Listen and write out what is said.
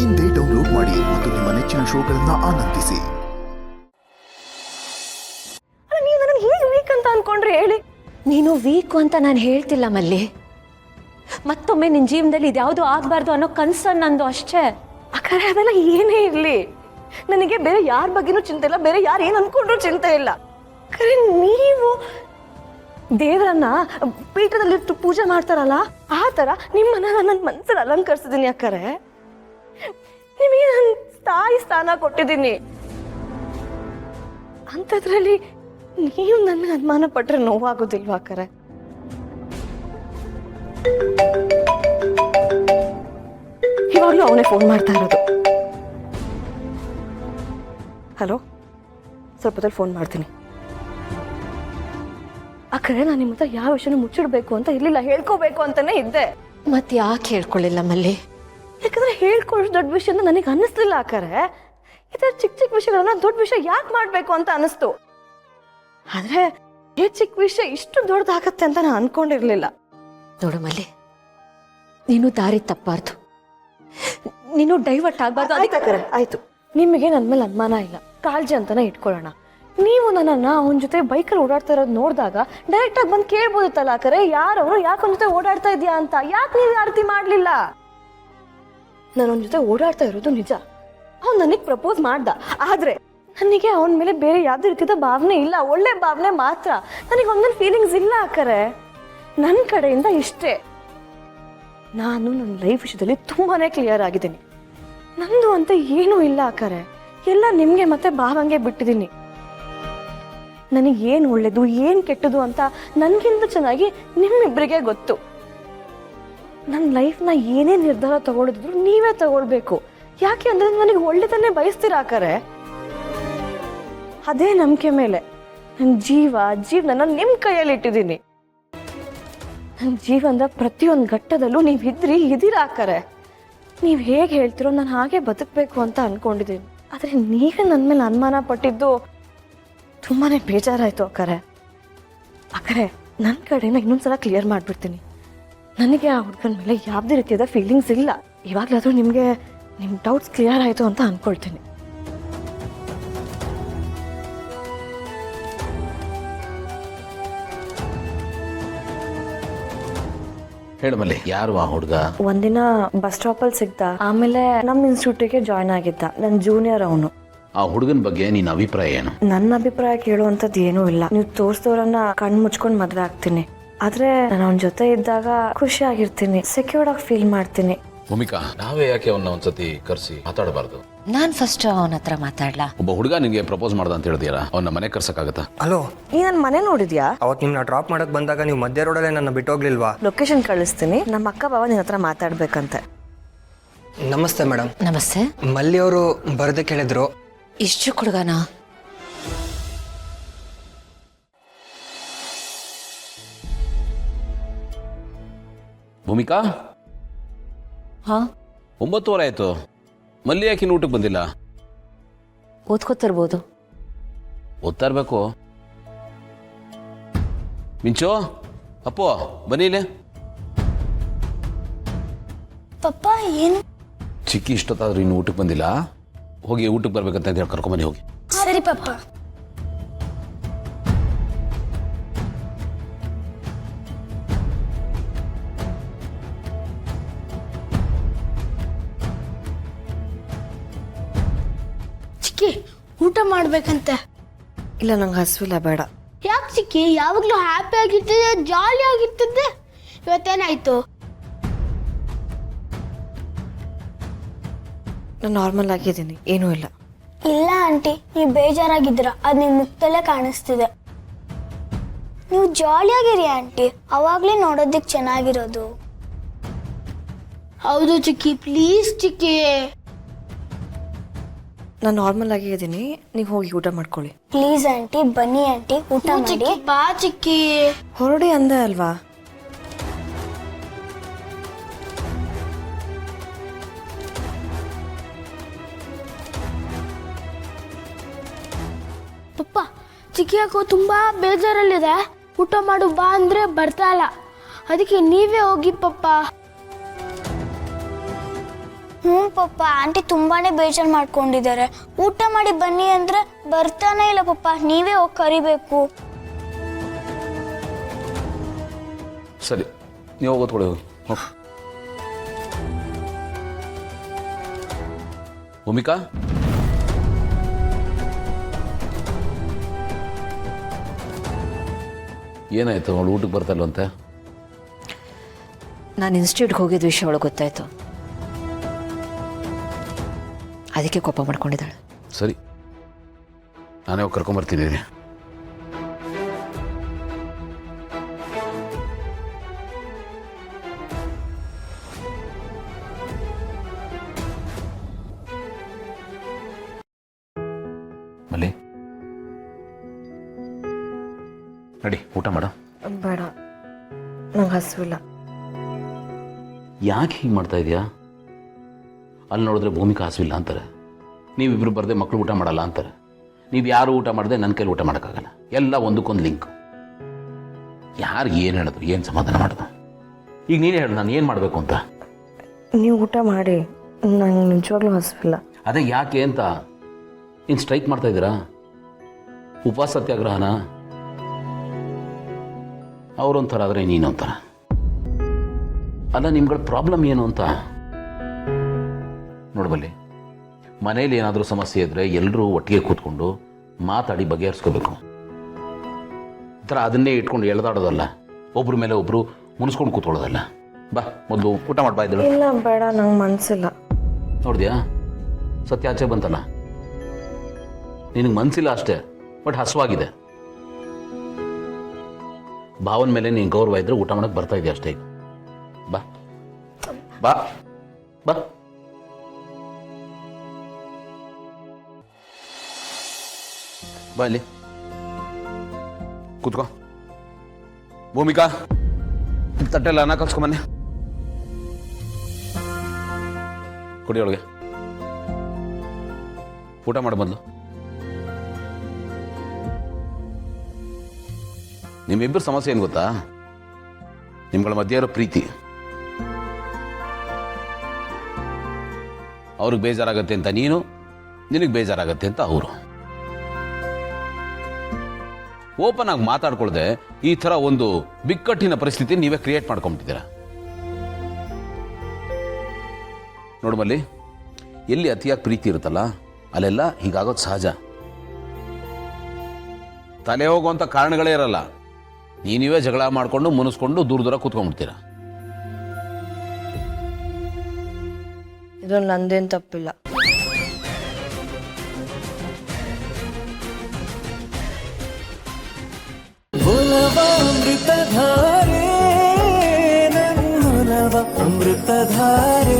ಇಂದೇ ಡೌನ್ಲೋಡ್ ಮಾಡಿ ಮತ್ತು ನಿಮ್ಮ ನೆಚ್ಚಿನ ಶೋಗಳನ್ನ ಆನಂದಿಸಿ. ನೀವು ನನ್ನ ಹೇಗೆ ವೀಕ್ ಅಂತ ಅನ್ಕೊಂಡ್ರೆ ಹೇಳಿ? ನೀನು ವೀಕು ಅಂತ ನಾನು ಹೇಳ್ತಿಲ್ಲ ಮಲ್ಲಿ. ಮತ್ತೊಮ್ಮೆ ನಿನ್ನ ಜೀವನದಲ್ಲಿ ಇದ್ಯಾವುದು ಆಗಬಾರ್ದು ಅನ್ನೋ ಕನ್ಸರ್ನ್ ನಂದು ಅಷ್ಟೇ. ಅಕ್ಕರೆ ಅದೆಲ್ಲ ಏನೇ ಇರಲಿ, ನನಗೆ ಬೇರೆ ಯಾರ ಬಗ್ಗೆನೂ ಚಿಂತೆ ಇಲ್ಲ, ಬೇರೆ ಯಾರು ಏನು ಅನ್ಕೊಂಡ್ರೂ ಚಿಂತೆ ಇಲ್ಲ. ಅಕ್ಕರೆ ನೀವು ದೇವರನ್ನ ಪೀಠದಲ್ಲಿಟ್ಟು ಪೂಜೆ ಮಾಡ್ತಾರಲ್ಲ, ಆ ಥರ ನಿಮ್ಮನ್ನ ನನ್ನ ಮನಸ್ಸಲ್ಲಿ ಅಲಂಕರಿಸಿದ್ದೀನಿ. ಅಕ್ಕರೆ ನಿಮಗೆ ನಾನು ತಾಯಿ ಸ್ಥಾನ ಕೊಟ್ಟಿದ್ದೀನಿ. ಅಂಥದ್ರಲ್ಲಿ ನೀವು ನನ್ನ ಅನುಮಾನ ಪಟ್ಟರೆ ನೋವಾಗೋದಿಲ್ವಾ ಅಕ್ಕರೆ? ಇವಾಗಲೂ ಅವನೇ ಫೋನ್ ಮಾಡ್ತಾ ಇರೋದು. ಹಲೋ, ಸ್ವಲ್ಪ ಹೊತ್ತಲ್ಲಿ ಫೋನ್ ಮಾಡ್ತೀನಿ. ಅಕ್ಕರೆ ನಾನು ನಿಮ್ಮ ಹತ್ರ ಯಾವ ವಿಷಯನೂ ಮುಚ್ಚಿಡ್ಬೇಕು ಅಂತ ಇರ್ಲಿಲ್ಲ, ಹೇಳ್ಕೋಬೇಕು ಅಂತಾನೆ ಇದ್ದೆ. ಮತ್ತೆ ಯಾಕೆ ಹೇಳ್ಕೊಳ್ಳಿಲ್ಲ ಮಲ್ಲಿ? ಯಾಕಂದ್ರೆ ಹೇಳ್ಕೊಳ್ಳೋ ದೊಡ್ಡ ವಿಷಯ ಅಂತ ನನಗೆ ಅನ್ನಿಸ್ಲಿಲ್ಲ ಅಕ್ಕರೆ. ಈ ಥರ ಚಿಕ್ಕ ಚಿಕ್ಕ ವಿಷಯಗಳನ್ನ ದೊಡ್ಡ ವಿಷಯ ಯಾಕೆ ಮಾಡಬೇಕು ಅಂತ ಅನಿಸ್ತು. ಆದ್ರೆ ಈ ಚಿಕ್ಕ ವಿಷಯ ಇಷ್ಟು ದೊಡ್ಡದಾಗತ್ತೆ ಅಂತ ನಾನು ಅನ್ಕೊಂಡಿರ್ಲಿಲ್ಲ. ನೋಡು ಮಲ್ಲಿ, ನೀನು ದಾರಿ ತಪ್ಪಾರ್ದು, ನೀನು ಡೈವರ್ಟ್ ಆಗ್ಬಾರ್ದು. ಆಯ್ತು ಅಕ್ಕರೆ, ಆಯ್ತು. ನಿಮಗೆ ನನ್ನ ಮೇಲೆ ಅನುಮಾನ ಇಲ್ಲ, ಕಾಳಜಿ ಅಂತಾನೆ ಇಟ್ಕೊಳ್ಳೋಣ. ನೀವು ನನ್ನನ್ನ ಅವನ ಜೊತೆ ಬೈಕಲ್ಲಿ ಓಡಾಡ್ತಾ ಇರೋದು ನೋಡಿದಾಗ ಡೈರೆಕ್ಟ್ ಆಗಿ ಬಂದು ಕೇಳ್ಬೋದಿತ್ತಲ್ಲ ಅಕ್ಕರೆ, ಯಾರವರು ಯಾಕೆ ಅವನ ಜೊತೆ ಓಡಾಡ್ತಾ ಇದೆಯಾ ಅಂತ. ಯಾಕೆ ನೀವು ಆರತಿ ಮಾಡ್ಲಿಲ್ಲ? ನಾನು ಅವನ ಜೊತೆ ಓಡಾಡ್ತಾ ಇರೋದು ನಿಜ, ಅವ್ನು ನನಗೆ ಪ್ರಪೋಸ್ ಮಾಡ್ದ. ಆದ್ರೆ ನನಗೆ ಅವನ ಮೇಲೆ ಬೇರೆ ಯಾವ್ದು ರೀತಿಯ ಭಾವನೆ ಇಲ್ಲ, ಒಳ್ಳೆ ಭಾವನೆ ಮಾತ್ರ. ನನಗೆ ಒಂದೊಂದು ಫೀಲಿಂಗ್ಸ್ ಇಲ್ಲ ಅಕ್ಕರೆ. ನನ್ನ ಕಡೆಯಿಂದ ಇಷ್ಟೇ. ನಾನು ನನ್ನ ಲೈಫ್ ವಿಷಯದಲ್ಲಿ ತುಂಬಾನೇ ಕ್ಲಿಯರ್ ಆಗಿದ್ದೀನಿ. ನಂದು ಅಂತ ಏನೂ ಇಲ್ಲ ಅಕ್ಕರೆ, ಎಲ್ಲ ನಿಮಗೆ ಮತ್ತೆ ಭಾವಂಗೆ ಬಿಟ್ಟಿದ್ದೀನಿ. ನನಗೆ ಏನು ಒಳ್ಳೇದು ಏನು ಕೆಟ್ಟದು ಅಂತ ನನಗಿಂತ ಚೆನ್ನಾಗಿ ನಿಮ್ಮಿಬ್ಬರಿಗೆ ಗೊತ್ತು. ನನ್ನ ಲೈಫ್ನ ಏನೇ ನಿರ್ಧಾರ ತಗೊಳಿದ್ರು ನೀವೇ ತಗೊಳ್ಬೇಕು. ಯಾಕೆ ಅಂದ್ರೆ ನನಗೆ ಒಳ್ಳೆದನ್ನೇ ಬಯಸ್ತೀರಾ ಅಕ್ಕರೆ. ಅದೇ ನಂಬಿಕೆ ಮೇಲೆ ನನ್ನ ಜೀವನ ನಿಮ್ಮ ಕೈಯಲ್ಲಿ ಇಟ್ಟಿದ್ದೀನಿ. ನನ್ನ ಜೀವನದ ಪ್ರತಿಯೊಂದು ಘಟ್ಟದಲ್ಲೂ ನೀವು ಇದೀರಾ ಅಕ್ಕರೆ. ನೀವು ಹೇಗೆ ಹೇಳ್ತಿರೋ ನಾನು ಹಾಗೆ ಬದುಕಬೇಕು ಅಂತ ಅನ್ಕೊಂಡಿದ್ದೀನಿ. ಆದರೆ ನೀವೇ ನನ್ನ ಮೇಲೆ ಅನುಮಾನ ಪಟ್ಟಿದ್ದು ತುಂಬಾನೇ ಬೇಜಾರಾಯಿತು ಅಕ್ಕರೆ. ಅಕ್ಕರೆ ನನ್ನ ಕಡೆಯಿಂದ ಇನ್ನೊಂದ್ಸಲ ಕ್ಲಿಯರ್ ಮಾಡಿಬಿಡ್ತೀನಿ. ನನಗೆ ಆ ಹುಡುಗನ ಮೇಲೆ ಯಾವುದೇ ರೀತಿಯಾದ ಫೀಲಿಂಗ್ಸ್ ಇಲ್ಲ. ಇವಾಗಲಾದರೂ ನಿಮಗೆ ನಿಮ್ಮ ಡೌಟ್ಸ್ ಕ್ಲಿಯರ್ ಆಯಿತು ಅಂತ ಅಂದ್ಕೊಳ್ತೀನಿ. ಹೇಳು ಮಲ್ಲಿ, ಯಾರು ಆ ಹುಡುಗ? ಒಂದಿನ ಬಸ್ ಸ್ಟಾಪಲ್ಲಿ ಸಿಗ್ದ, ಆಮೇಲೆ ನಮ್ಮ ಇನ್ಸ್ಟಿಟ್ಯೂಟಿಗೆ ಜಾಯ್ನ್ ಆಗಿದ್ದ. ನನ್ನ ಜೂನಿಯರ್ ಅವನು. ಆ ಹುಡುಗನ ಬಗ್ಗೆ ನಿನ್ನ ಅಭಿಪ್ರಾಯ ಏನು? ನನ್ನ ಅಭಿಪ್ರಾಯ ಕೇಳುವಂಥದ್ದು ಏನೂ ಇಲ್ಲ. ನೀವು ತೋರಿಸಿದವ್ರನ್ನ ಕಣ್ಣು ಮುಚ್ಕೊಂಡು ಮದುವೆ ಆಗ್ತೀನಿ. ಆದ್ರೆ ನಾನು ಅವನ ಜೊತೆ ಇದ್ದಾಗ ಖುಷಿಯಾಗಿರ್ತೀನಿ, ಸೆಕ್ಯೂರ್ಡ್ ಆಗಿ ಫೀಲ್ ಮಾಡ್ತೀನಿ. ಭೂಮಿಕಾ, ನಾವೇ ಯಾಕೆ ಅವನ್ನ ಒಂದ್ಸತಿ ಕರ್ಸಿ ಮಾತಾಡಬಾರ್ದು? ನಾನು ಫಸ್ಟ್ ಅವನ ಹತ್ರ ಮಾತಾಡ್ಲಾ? ಒಬ್ಬ ಹುಡುಗ ನಿನ್ಗೆ ಪ್ರಪೋಸ್ ಮಾಡ್ದ ಅಂತ ಹೇಳಿದ್ಯಾರ, ಅವನ್ನ ಮನೆ ಕರ್ಸಕ್ಕಾಗತ್ತಾ? ಹಲೋ, ನೀ ನನ್ನ ಮನೆ ನೋಡಿದ್ಯಾ? ಅವತ್ತು ನಿಮ್ನ ಡ್ರಾಪ್ ಮಾಡಕ್ ಬಂದಾಗ ನೀವು ಮಧ್ಯ ರೋಡಲ್ಲೇ ನನ್ನ ಬಿಟ್ಟೋಗ್ಲಿಲ್ವಾ? ಲೊಕೇಶನ್ ಕಳಿಸ್ತೀನಿ. ನಮ್ಮ ಅಕ್ಕ ಬಾವ ನಿನ್ನ ಹತ್ರ ಮಾತಾಡ್ಬೇಕಂತೆ. ನಮಸ್ತೆ ಮೇಡಮ್. ನಮಸ್ತೆ. ಮಲ್ಲಿ ಅವರು ಬರದೆ ಕೇಳಿದ್ರು. ಇಷ್ಟು ಹುಡುಗನ? ಭೂಮಿಕಾ, ಹಾ 9:30 ಆಯ್ತು. ಮಲ್ಲಿ ಯಾಕೆ ಇನ್ನು ಊಟಕ್ಕೆ ಬಂದಿಲ್ಲ? ಓದ್ಕೋತಿರ್ಬೋದು. ಓದ್ತಾ ಇರ್ಬೇಕು. ಮಿಂಚು, ಅಪ್ಪು ಬನ್ನಿ ಇಲ್ಲಿ. ಪಪ್ಪ ಏನು? ಚಿಕ್ಕಿ ಇಷ್ಟೊತ್ತಾದ್ರೂ ಇನ್ನು ಊಟಕ್ಕೆ ಬಂದಿಲ್ಲ. ಹೋಗಿ ಊಟಕ್ಕೆ ಬರ್ಬೇಕಂತ ಹೇಳಿ ಕರ್ಕೊಂಬನ್ನಿ, ಹೋಗಿ. ಸರಿ ಪಪ್ಪ. ಚಿಕ್ಕಿ ಊಟ ಮಾಡ್ಬೇಕಂತೆ. ಇಲ್ಲ, ನಂಗೆ ಹಸುವಿಲ್ಲ, ಬೇಡ. ಯಾಕೆ ಚಿಕ್ಕಿ? ಯಾವಾಗ್ಲೂ ಹ್ಯಾಪಿ ಆಗಿರ್ತಿದ್ದೆ, ಜಾಲಿ ಆಗಿರ್ತಿದ್ದೆ, ಇವತ್ತೇನಾಯ್ತು? ನಾನು ನಾರ್ಮಲ್ ಆಗಿದ್ದೀನಿ, ಏನೂ ಇಲ್ಲ. ಇಲ್ಲ ಆಂಟಿ, ನೀವು ಬೇಜಾರಾಗಿದ್ದೀರ, ಅದು ನಿಮ್ಮ ಮುಖದಲ್ಲೇ ಕಾಣಿಸ್ತಿದೆ. ನೀವು ಜಾಲಿಯಾಗಿರಿ ಆಂಟಿ, ಅವಾಗಲೇ ನೋಡೋದಕ್ಕೆ ಚೆನ್ನಾಗಿರೋದು. ಹೌದು ಚಿಕ್ಕಿ, ಪ್ಲೀಸ್ ಚಿಕ್ಕಿ. ನಾನು ನಾರ್ಮಲ್ ಆಗಿ ಇದ್ದೀನಿ, ನೀವು ಹೋಗಿ ಊಟ ಮಾಡ್ಕೊಳ್ಳಿ. ಪ್ಲೀಸ್ ಆಂಟಿ, ಬನ್ನಿ ಆಂಟಿ, ಊಟ ಮಾಡಿ. ಬಾ ಚಿಕ್ಕಿ. ಹೊರಡಿ ಅಂದೆ ಅಲ್ವಾ? ಪಪ್ಪ, ಚಿಕ್ಕಿ ಯಾಕೋ ತುಂಬಾ ಬೇಜಾರಲ್ಲಿದೆ. ಊಟ ಮಾಡು ಬಾ ಅಂದ್ರೆ ಬರ್ತಾ ಇಲ್ಲ. ಅದಕ್ಕೆ ನೀವೇ ಹೋಗಿ ಪಪ್ಪ. ಹ್ಞೂ ಪಪ್ಪ, ಆಂಟಿ ತುಂಬಾನೇ ಬೇಜಾರು ಮಾಡ್ಕೊಂಡಿದ್ದಾರೆ. ಊಟ ಮಾಡಿ ಬನ್ನಿ ಅಂದ್ರೆ ಬರ್ತಾನೆ ಇಲ್ಲ ಪಪ್ಪ, ನೀವೇ ಹೋಗಿ ಕರಿಬೇಕು. ಸರಿ, ನೀವು ಓದ್ಕೊಳ್ಳಿ ಹೋಗಿ. ಭೂಮಿಕಾ, ಏನಾಯ್ತು? ಅವಳು ಊಟಕ್ಕೆ ಬರ್ತಾಯಿಲ್ವಂತೆ? ನಾನು ಇನ್ಸ್ಟಿಟ್ಯೂಟ್ಗೆ ಹೋಗಿದ್ದ ವಿಷಯ ಅವಳಿಗೆ ಗೊತ್ತಾಯ್ತು, ಅದಕ್ಕೆ ಕೋಪ ಮಾಡ್ಕೊಂಡಿದ್ದಾಳೆ. ಸರಿ, ನಾನೇ ಹೋಗಿ ಕರ್ಕೊಂಬರ್ತಿದ್ದೀನಿ. ಮಲ್ಲಿ, ನಡಿ ಊಟ ಮಾಡ. ಬೇಡ, ನಂಗೆ ಹಸಿವಿಲ್ಲ. ಯಾಕೆ ಹೀಗೆ ಮಾಡ್ತಾ ಇದೆಯಾ? ಅಲ್ಲಿ ನೋಡಿದ್ರೆ ಭೂಮಿಕಾ ಹಸಿವಿಲ್ಲ ಅಂತಾರೆ, ನೀವಿಬ್ಬರು ಬರದೆ ಮಕ್ಕಳು ಊಟ ಮಾಡಲ್ಲ ಅಂತಾರೆ. ನೀವು ಯಾರು ಊಟ ಮಾಡದೆ ನನ್ನ ಕೈಲಿ ಊಟ ಮಾಡೋಕ್ಕಾಗಲ್ಲ. ಎಲ್ಲ ಒಂದಕ್ಕೊಂದು ಲಿಂಕ್. ಯಾರು ಏನು ಹೇಳಿದ್ರು, ಏನು ಸಮಾಧಾನ ಮಾಡೋದು? ಈಗ ನೀನೇ ಹೇಳು, ನಾನು ಏನು ಮಾಡಬೇಕು ಅಂತ. ನೀವು ಊಟ ಮಾಡಿ, ನಂಗೆ ನಿಜವಾಗ್ಲೂ ಹಸಿವಿಲ್ಲ. ಅದೇ ಯಾಕೆ ಅಂತ. ನೀನು ಸ್ಟ್ರೈಕ್ ಮಾಡ್ತಾ ಇದ್ದೀರಾ? ಉಪವಾಸ ಸತ್ಯಾಗ್ರಹನ? ಅವರೊಂಥರ ಆದರೆ ನೀನೊಂಥರ. ಅಲ್ಲ, ನಿಮ್ಗಳ ಪ್ರಾಬ್ಲಮ್ ಏನು ಅಂತ ನೋಡ್ಬಲ್ಲಿ. ಮನೇಲಿ ಏನಾದರೂ ಸಮಸ್ಯೆ ಇದ್ದರೆ ಎಲ್ಲರೂ ಒಟ್ಟಿಗೆ ಕೂತ್ಕೊಂಡು ಮಾತಾಡಿ ಬಗೆಹರಿಸ್ಕೋಬೇಕು. ಈ ಥರ ಅದನ್ನೇ ಇಟ್ಕೊಂಡು ಎಳೆದಾಡೋದಲ್ಲ, ಒಬ್ರ ಮೇಲೆ ಒಬ್ಬರು ಮುನಿಸ್ಕೊಂಡು ಕೂತ್ಕೊಳ್ಳೋದಲ್ಲ. ಬಾ, ಮೊದಲು ಊಟ ಮಾಡ್ಬಾ ಇದ್ರು. ಇಲ್ಲ ಬೇಡ, ನಂಗೆ ಮನಸ್ಸಿಲ್ಲ. ನೋಡಿದ್ಯಾ, ಸತ್ಯ ಆಚೆ ಬಂತಲ್ಲ. ನಿನಗೆ ಮನಸ್ಸಿಲ್ಲ ಅಷ್ಟೇ, ಬಟ್ ಹಸುವಾಗಿದೆ. ಭಾವನ ಮೇಲೆ ನೀನು ಗೌರವ ಇದ್ದರೆ ಊಟ ಮಾಡೋಕ್ಕೆ ಬರ್ತಾ ಇದೆಯಾ ಅಷ್ಟೇ. ಈಗ ಬಾ ಬಾ ಬಾ. ಬಾ ಇಲ್ಲಿ ಕೂತ್ಕೋ. ಭೂಮಿಕಾ, ತಟ್ಟೆಲ್ಲ ಅನ್ನ ಕಲ್ಸ್ಕೊಂಬನ್ನಿ. ಕೊಡಿ ಒಳಗೆ. ಊಟ ಮಾಡು ಮೊದಲು. ನಿಮ್ಮಿಬ್ಬರು ಸಮಸ್ಯೆ ಏನು ಗೊತ್ತಾ? ನಿಮ್ಗಳ ಮಧ್ಯೆ ಇರೋ ಪ್ರೀತಿ. ಅವ್ರಿಗೆ ಬೇಜಾರಾಗತ್ತೆ ಅಂತ ನೀನು, ನಿನಗೆ ಬೇಜಾರಾಗತ್ತೆ ಅಂತ ಅವರು. ಓಪನ್ ಆಗಿ ಮಾತಾಡ್ಕೊಳ್ದೆ ಈ ಥರ ಒಂದು ಬಿಕ್ಕಟ್ಟಿನ ಪರಿಸ್ಥಿತಿ ನೀವೇ ಕ್ರಿಯೇಟ್ ಮಾಡ್ಕೊಂಬಿಟ್ಟಿದ್ದೀರಾ. ನೋಡ್ಮಲ್ಲಿ, ಎಲ್ಲಿ ಅತಿಯಾಗಿ ಪ್ರೀತಿ ಇರುತ್ತಲ್ಲ ಅಲ್ಲೆಲ್ಲ ಹೀಗಾಗೋದು ಸಹಜ. ತಲೆ ಹೋಗುವಂಥ ಕಾರಣಗಳೇ ಇರಲ್ಲ. ನೀವೇ ಜಗಳ ಮಾಡಿಕೊಂಡು ಮುನಿಸ್ಕೊಂಡು ದೂರ ದೂರ ಕೂತ್ಕೊಂಡ್ಬಿಡ್ತೀರ. ಇದ್ರಲ್ಲಿ ನಂದೇನು ತಪ್ಪಿಲ್ಲ. ಅಮೃತಧಾರೆ, ನನ್ನ ಅಮೃತಧಾರೆ.